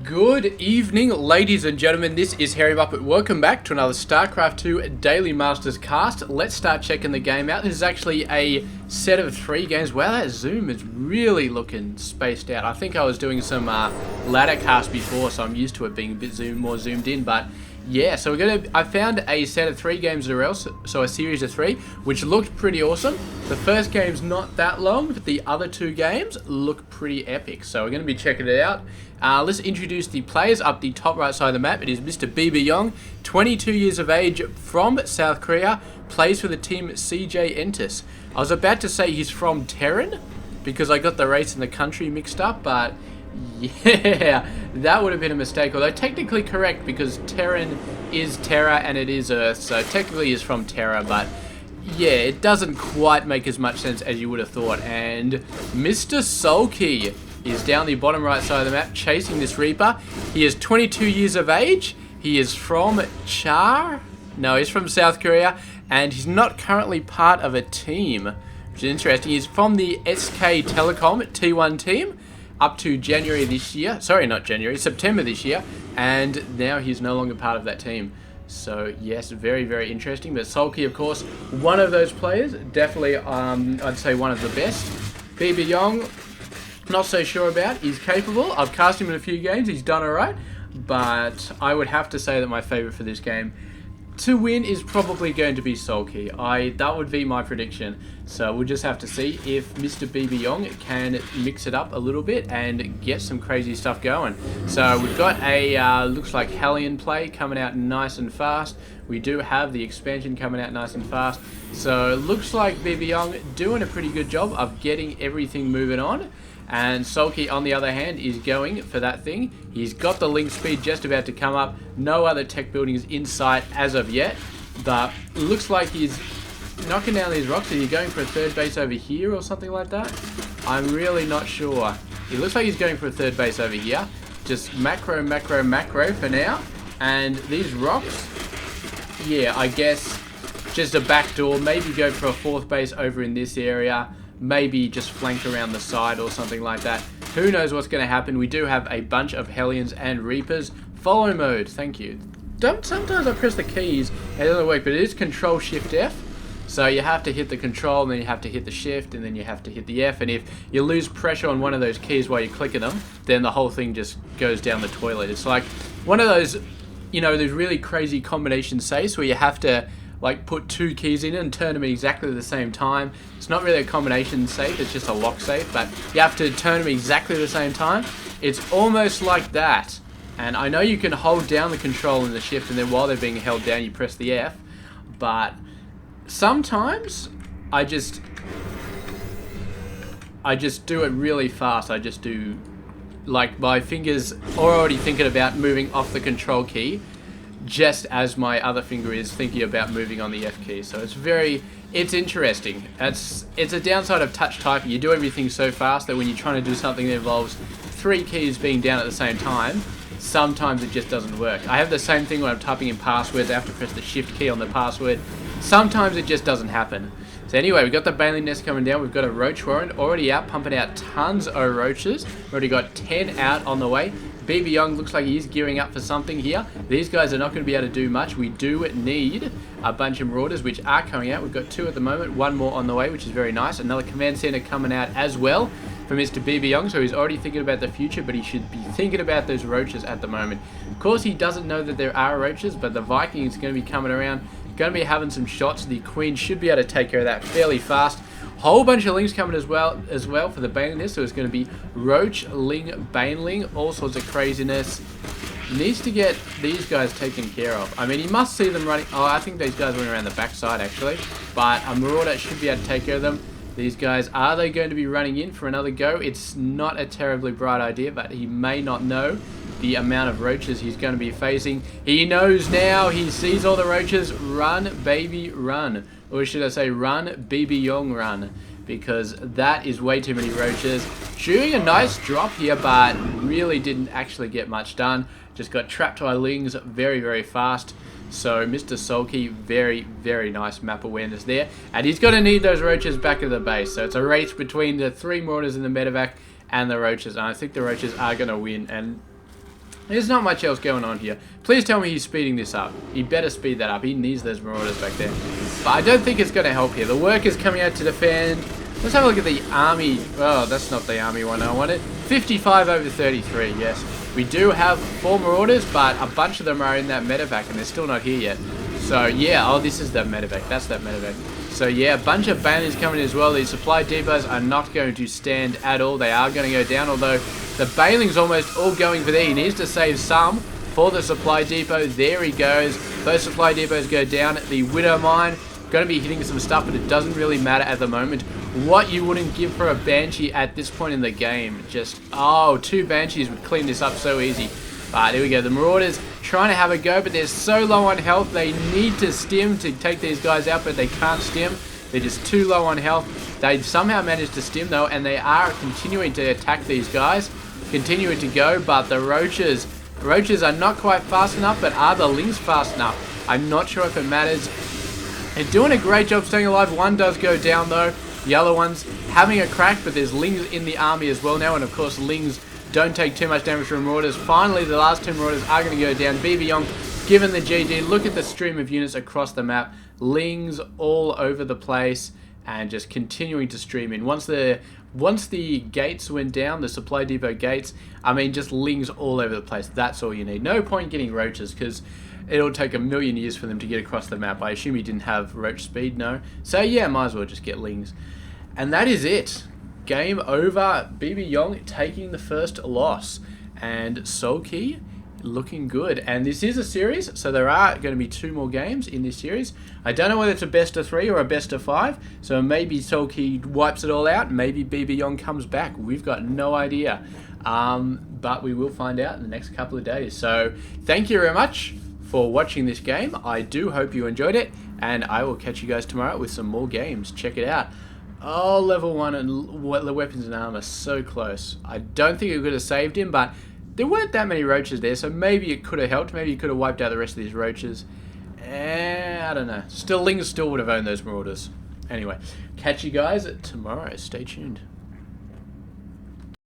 Good evening, ladies and gentlemen. This is Harry Muppet. Welcome back to another Starcraft 2 Daily Masters cast. Let's start checking the game out. This is actually a set of 3 games. Wow, that zoom is really looking spaced out. I think I was doing some ladder cast before, so I'm used to it being a bit more zoomed in. But yeah, so I found a set of 3 games in a row, so a series of 3, which looked pretty awesome. The first game's not that long, but the other 2 games look pretty epic. So we're going to be checking it out. Let's introduce the players up the top right side of the map. It is Mr. Bbyong, 22 years of age, from South Korea, plays for the team CJ Entis. I was about to say he's from Terran, because I got the race and the country mixed up, but yeah, that would have been a mistake. Although technically correct, because Terran is Terra and it is Earth, so technically he's from Terra, but yeah, it doesn't quite make as much sense as you would have thought. And Mr. Soulkey is down the bottom right side of the map chasing this Reaper. He is 22 years of age. He is from he's from South Korea, and he's not currently part of a team, which is interesting. He's from the SK Telecom T1 team up to January this year. Sorry, not January, September this year, and now he's no longer part of that team. So yes, very, very interesting. But Soulkey, of course, one of those players, definitely I'd say one of the best. Bbyong, not so sure about. He's capable. I've cast him in a few games. He's done alright. But I would have to say that my favourite for this game to win is probably going to be Soulkey. That would be my prediction. So we'll just have to see if Mr. Bbyong can mix it up a little bit and get some crazy stuff going. So we've got a looks like Hellion play coming out nice and fast. We do have the expansion coming out nice and fast. So it looks like Bbyong doing a pretty good job of getting everything moving on. And Soulkey, on the other hand, is going for that thing. He's got the link speed just about to come up. No other tech buildings in sight as of yet. But it looks like he's knocking down these rocks. Are you going for a third base over here or something like that? I'm really not sure. It looks like he's going for a third base over here. Just macro, macro, macro for now. And these rocks, yeah, I guess just a back door. Maybe go for a 4th base over in this area. Maybe just flank around the side or something like that. Who knows what's going to happen. We do have a bunch of Hellions and Reapers. Follow mode, thank you. Sometimes I press the keys and it doesn't work, but it is Control Shift F. So you have to hit the control, and then you have to hit the shift, and then you have to hit the F. And if you lose pressure on one of those keys while you're clicking them, then the whole thing just goes down the toilet. It's like one of those, you know, those really crazy combination safes where you have to like put 2 keys in and turn them at exactly the same time. It's not really a combination safe, it's just a lock safe, but you have to turn them exactly the same time. It's almost like that. And I know you can hold down the control and the shift, and then while they're being held down you press the F, but sometimes I just do it really fast. I just do, like, my fingers are already thinking about moving off the control key just as my other finger is thinking about moving on the F key. So it's interesting. It's a downside of touch typing. You do everything so fast that when you're trying to do something that involves 3 keys being down at the same time, sometimes it just doesn't work. I have the same thing when I'm typing in passwords. I have to press the shift key on the password. Sometimes it just doesn't happen. So anyway, we've got the Baneling Nest coming down. We've got a Roach Warren already out, pumping out tons of roaches. We've already got 10 out on the way. Bbyong looks like he's gearing up for something here. These guys are not going to be able to do much. We do need a bunch of Marauders, which are coming out. We've got 2 at the moment, 1 more on the way, which is very nice. Another Command Center coming out as well for Mr. Bbyong, so he's already thinking about the future, but he should be thinking about those roaches at the moment. Of course, he doesn't know that there are roaches, but the Viking is going to be coming around, going to be having some shots. The Queen should be able to take care of that fairly fast. Whole bunch of links coming as well for the Baneling Nest. So it's going to be Roach, Ling, Baneling, all sorts of craziness. Needs to get these guys taken care of. I mean, you must see them running. Oh, I think these guys went around the backside actually, but a Marauder should be able to take care of them. These guys, are they going to be running in for another go? It's not a terribly bright idea, but he may not know the amount of roaches he's going to be facing. He knows now. He sees all the roaches. Run, baby, run. Or should I say run, Bbyong, run. Because that is way too many roaches. Shooting a nice drop here, but really didn't actually get much done. Just got trapped by Lings very, very fast. So Mr. Soulkey, very, very nice map awareness there. And he's going to need those roaches back at the base. So it's a race between the 3 Marauders in the medevac and the roaches. And I think the roaches are going to win. And There's not much else going on here. Please tell me he's speeding this up. He better speed that up. He needs those Marauders back there. But I don't think it's going to help here. The workers coming out to defend. Let's have a look at the army. Oh, that's not the army one I wanted. 55 over 33, yes. We do have 4 Marauders, but a bunch of them are in that medevac, and they're still not here yet. So, yeah. Oh, this is that medevac. That's that medevac. So, yeah, a bunch of Banelings coming in as well. These supply depots are not going to stand at all. They are going to go down, although the Banelings almost all going for there. He needs to save some for the supply depot. There he goes. Those supply depots go down. The Widow Mine going to be hitting some stuff, but it doesn't really matter at the moment. What you wouldn't give for a Banshee at this point in the game. Just, oh, 2 Banshees would clean this up so easy. But here we go. The Marauders trying to have a go, but they're so low on health. They need to stim to take these guys out, but they can't stim. They're just too low on health. They somehow managed to stim, though, and they are continuing to attack these guys. Continuing to go, but the Roaches are not quite fast enough, but are the Lings fast enough? I'm not sure if it matters. They're doing a great job staying alive. One does go down, though. The other one's having a crack, but there's Lings in the army as well now, and of course Lings don't take too much damage from Marauders. Finally, the last 2 Marauders are going to go down. Bbyong given the GG. Look at the stream of units across the map. Lings all over the place and just continuing to stream in. Once the gates went down, the supply depot gates, I mean, just Lings all over the place. That's all you need. No point getting Roaches because it'll take a million years for them to get across the map. I assume he didn't have Roach speed, no. So yeah, might as well just get Lings. And that is it. Game over. Bbyong taking the first loss. And Soulkey looking good. And this is a series, so there are going to be 2 more games in this series. I don't know whether it's a best of 3 or a best of 5. So maybe Soulkey wipes it all out. Maybe Bbyong comes back. We've got no idea. But we will find out in the next couple of days. So thank you very much for watching this game. I do hope you enjoyed it. And I will catch you guys tomorrow with some more games. Check it out. Oh, level 1 and the weapons and armor, so close. I don't think it could have saved him, but there weren't that many Roaches there, so maybe it could have helped. Maybe he could have wiped out the rest of these Roaches. I don't know. Lings still would have owned those Marauders. Anyway, catch you guys tomorrow. Stay tuned.